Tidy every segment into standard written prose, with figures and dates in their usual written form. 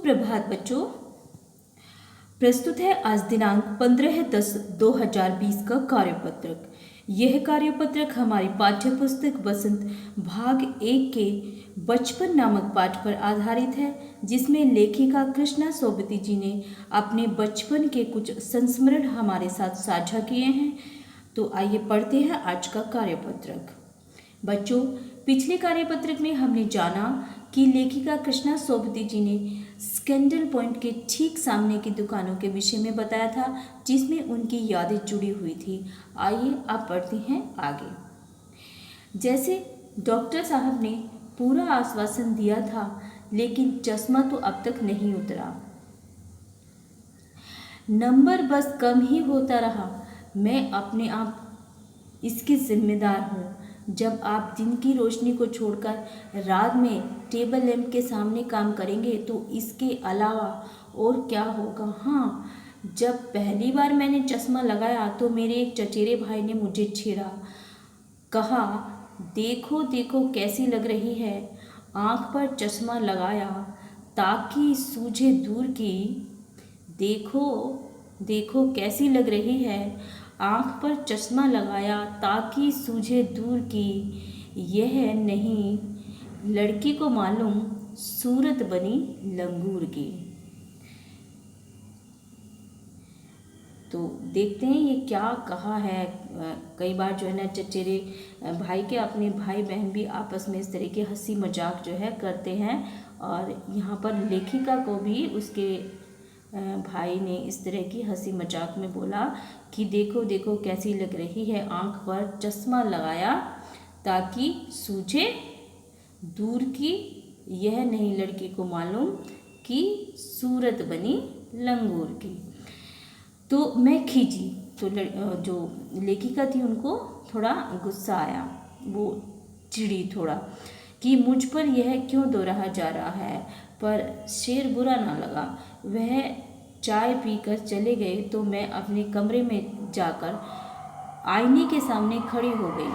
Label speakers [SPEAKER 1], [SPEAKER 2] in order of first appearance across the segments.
[SPEAKER 1] सुप्रभात बच्चों। प्रस्तुत है आज दिनांक 15/10/2020 का कार्यपत्रक। यह कार्यपत्रक हमारी पाठ्यपुस्तक बसंत भाग 1 के बचपन नामक पाठ पर आधारित है, जिसमें लेखिका कृष्णा सोबती जी ने अपने बचपन के कुछ संस्मरण हमारे साथ साझा किए हैं। तो आइए पढ़ते हैं आज का कार्यपत्रक। बच्चों, पिछले कार्यपत्रक में हमने जाना कि लेखिका कृष्णा सोबती जी ने स्कैंडल पॉइंट के ठीक सामने की दुकानों के विषय में बताया था, जिसमें उनकी यादें जुड़ी हुई थी। आइए अब पढ़ते हैं आगे। जैसे डॉक्टर साहब ने पूरा आश्वासन दिया था, लेकिन चश्मा तो अब तक नहीं उतरा। नंबर बस कम ही होता रहा। मैं अपने आप इसकी जिम्मेदार हूँ। जब आप दिन की रोशनी को छोड़कर रात में टेबल लैंप के सामने काम करेंगे तो इसके अलावा और क्या होगा। हाँ, जब पहली बार मैंने चश्मा लगाया तो मेरे एक चचेरे भाई ने मुझे छेड़ा, कहा, देखो देखो कैसी लग रही है। आँख पर चश्मा लगाया ताकि सूझे दूर की। देखो देखो कैसी लग रही है। आँख पर चश्मा लगाया ताकि सूझे दूर की। यह नहीं लड़की को मालूम, सूरत बनी लंगूर की। तो देखते हैं ये क्या कहा है। कई बार जो है ना चचेरे भाई के अपने भाई बहन भी आपस में इस तरह के हंसी मजाक जो है करते हैं, और यहाँ पर लेखिका को भी उसके भाई ने इस तरह की हंसी मजाक में बोला कि देखो देखो कैसी लग रही है। आँख पर चश्मा लगाया ताकि सूझे दूर की। यह नहीं लड़की को मालूम कि सूरत बनी लंगूर की। तो मैं खींची तो जो लेखिका थी उनको थोड़ा गुस्सा आया। वो चिड़ी थोड़ा कि मुझ पर यह क्यों दोहराया जा रहा है, पर शेर बुरा ना लगा। वह चाय पीकर चले गए तो मैं अपने कमरे में जाकर आईने के सामने खड़ी हो गई।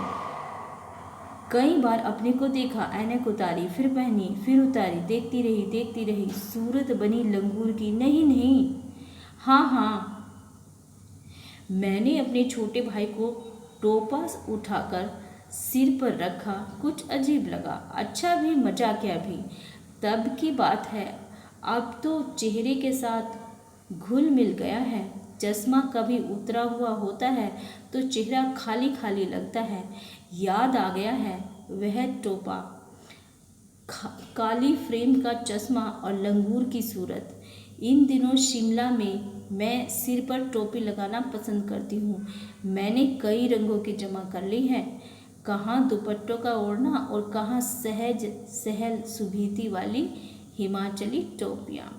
[SPEAKER 1] कई बार अपने को देखा, ऐनक उतारी, फिर पहनी, फिर उतारी, देखती रही। सूरत बनी लंगूर की। नहीं नहीं, हाँ, मैंने अपने छोटे भाई को टोपा उठाकर सिर पर रखा। कुछ अजीब लगा, अच्छा भी, मजाकिया भी। तब की बात है, अब तो चेहरे के साथ घुल मिल गया है। चश्मा कभी उतरा हुआ होता है तो चेहरा खाली खाली लगता है। याद आ गया है वह टोपा, काली फ्रेम का चश्मा और लंगूर की सूरत। इन दिनों शिमला में मैं सिर पर टोपी लगाना पसंद करती हूँ। मैंने कई रंगों की जमा कर ली है, कहाँ दुपट्टों का ओढ़ना और कहाँ सहज सहल सुभीति वाली हिमाचली टोपियाँ।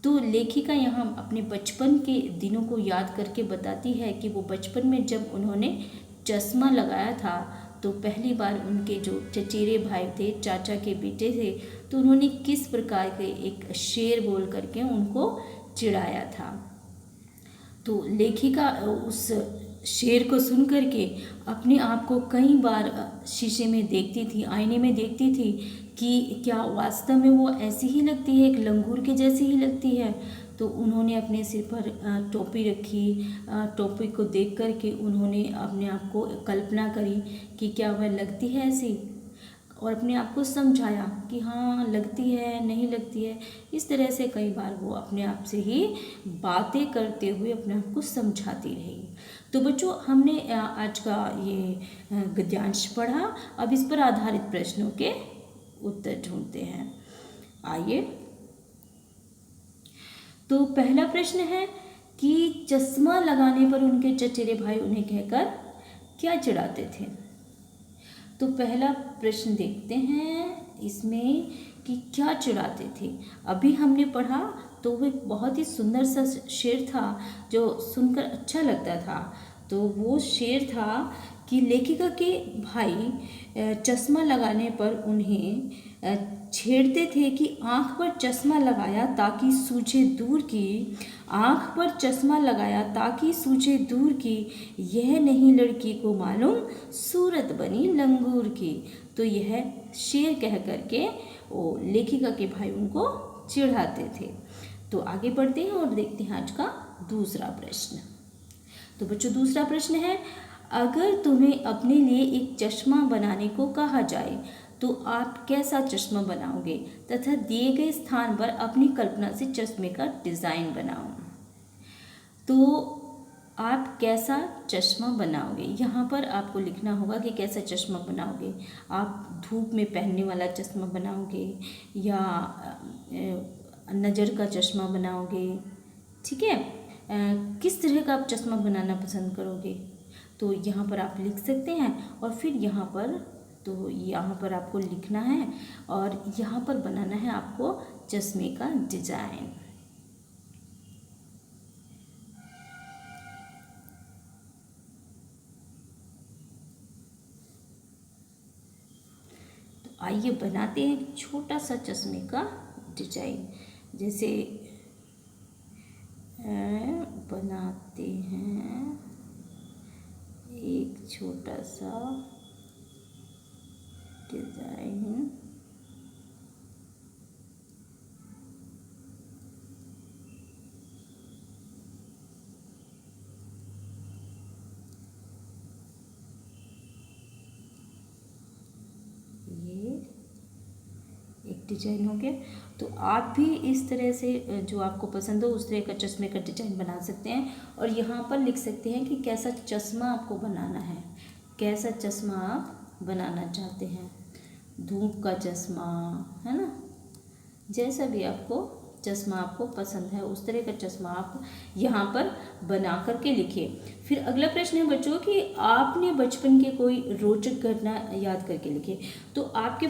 [SPEAKER 1] तो लेखिका यहाँ अपने बचपन के दिनों को याद करके बताती है कि वो बचपन में जब उन्होंने चश्मा लगाया था तो पहली बार उनके जो चचेरे भाई थे, चाचा के बेटे थे, तो उन्होंने किस प्रकार के एक शेर बोल करके उनको चिढ़ाया था। तो लेखिका उस शेर को सुन करके अपने आप को कई बार शीशे में देखती थी, आईने में देखती थी कि क्या वास्तव में वो ऐसी ही लगती है, एक लंगूर के जैसी ही लगती है। तो उन्होंने अपने सिर पर टोपी रखी। टोपी को देख कर के उन्होंने अपने आप को कल्पना करी कि क्या वह लगती है ऐसी, और अपने आप को समझाया कि हाँ लगती है, नहीं लगती है। इस तरह से कई बार वो अपने आप से ही बातें करते हुए अपने आप को समझाती रही। तो बच्चों, हमने आज का ये गद्यांश पढ़ा। अब इस पर आधारित प्रश्नों के उत्तर ढूंढते हैं। आइए, तो पहला प्रश्न है कि चश्मा लगाने पर उनके चचेरे भाई उन्हें कहकर क्या चिढ़ाते थे। तो पहला प्रश्न देखते हैं इसमें कि क्या चिढ़ाते थे। अभी हमने पढ़ा तो वो एक बहुत ही सुंदर सा शेर था जो सुनकर अच्छा लगता था। तो वो शेर था कि लेखिका के भाई चश्मा लगाने पर उन्हें छेड़ते थे कि आँख पर चश्मा लगाया ताकि सूझे दूर की। आँख पर चश्मा लगाया ताकि सूझे दूर की। यह नहीं लड़की को मालूम, सूरत बनी लंगूर की। तो यह शेर कह करके वो लेखिका के भाई उनको चिढ़ाते थे। तो आगे बढ़ते हैं और देखते हैं आज का दूसरा प्रश्न। तो बच्चों दूसरा प्रश्न है, अगर तुम्हें अपने लिए एक चश्मा बनाने को कहा जाए तो आप कैसा चश्मा बनाओगे तथा दिए गए स्थान पर अपनी कल्पना से चश्मे का डिज़ाइन बनाओ। तो आप कैसा चश्मा बनाओगे, यहाँ पर आपको लिखना होगा कि कैसा चश्मा बनाओगे। आप धूप में पहनने वाला चश्मा बनाओगे या नज़र का चश्मा बनाओगे, ठीक है। किस तरह का आप चश्मा बनाना पसंद करोगे, तो यहाँ पर आप लिख सकते हैं। और फिर यहाँ पर आपको लिखना है और यहाँ पर बनाना है आपको चश्मे का डिज़ाइन। तो आइए बनाते हैं एक छोटा सा चश्मे का डिजाइन। जैसे बनाते हैं एक छोटा सा डिजाइन। ये एक डिजाइन हो गया। तो आप भी इस तरह से जो आपको पसंद हो उस तरह का चश्मे का डिजाइन बना सकते हैं और यहाँ पर लिख सकते हैं कि कैसा चश्मा आपको बनाना है, कैसा चश्मा आप बनाना चाहते हैं। धूप का चश्मा, है ना, जैसा भी आपको चश्मा आपको पसंद है उस तरह का चश्मा आप यहाँ पर बना करके लिखिए। फिर अगला प्रश्न है बच्चों कि आपने बचपन के कोई रोचक घटना याद करके लिखिए। तो आपके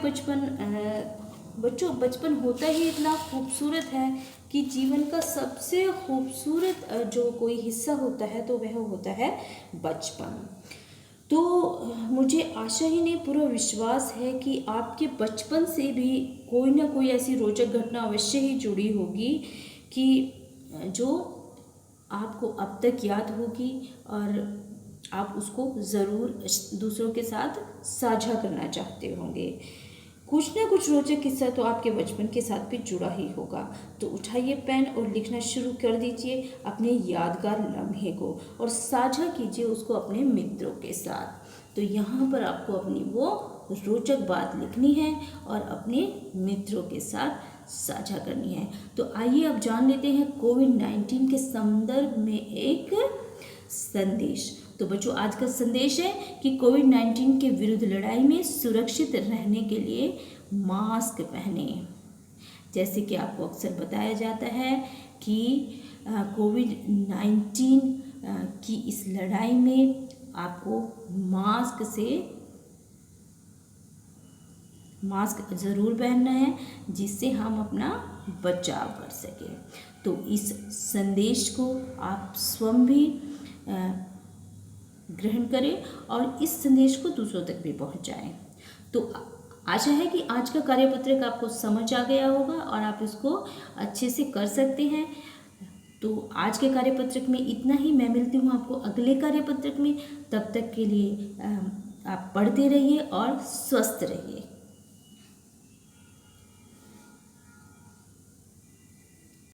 [SPEAKER 1] बचपन होता ही इतना खूबसूरत है कि जीवन का सबसे खूबसूरत जो कोई हिस्सा होता है तो वह होता है बचपन। तो मुझे आशा ही नहीं पूरा विश्वास है कि आपके बचपन से भी कोई ना कोई ऐसी रोचक घटना अवश्य ही जुड़ी होगी कि जो आपको अब तक याद होगी और आप उसको ज़रूर दूसरों के साथ साझा करना चाहते होंगे। कुछ ना कुछ रोचक किस्सा तो आपके बचपन के साथ भी जुड़ा ही होगा। तो उठाइए पेन और लिखना शुरू कर दीजिए अपने यादगार लम्हे को और साझा कीजिए उसको अपने मित्रों के साथ। तो यहाँ पर आपको अपनी वो रोचक बात लिखनी है और अपने मित्रों के साथ साझा करनी है। तो आइए अब जान लेते हैं कोविड-19 के संदर्भ में एक संदेश। तो बच्चों आज का संदेश है कि कोविड-19 के विरुद्ध लड़ाई में सुरक्षित रहने के लिए मास्क पहने। जैसे कि आपको अक्सर बताया जाता है कि कोविड-19 की इस लड़ाई में आपको मास्क ज़रूर पहनना है जिससे हम अपना बचाव कर सकें। तो इस संदेश को आप स्वयं भी ग्रहण करें और इस संदेश को दूसरों तक भी पहुंचाएं। तो आशा है कि आज का कार्यपत्रक आपको समझ आ गया होगा और आप इसको अच्छे से कर सकते हैं। तो आज के कार्यपत्रक में इतना ही। मैं मिलती हूँ आपको अगले कार्यपत्रक में। तब तक के लिए आप पढ़ते रहिए और स्वस्थ रहिए।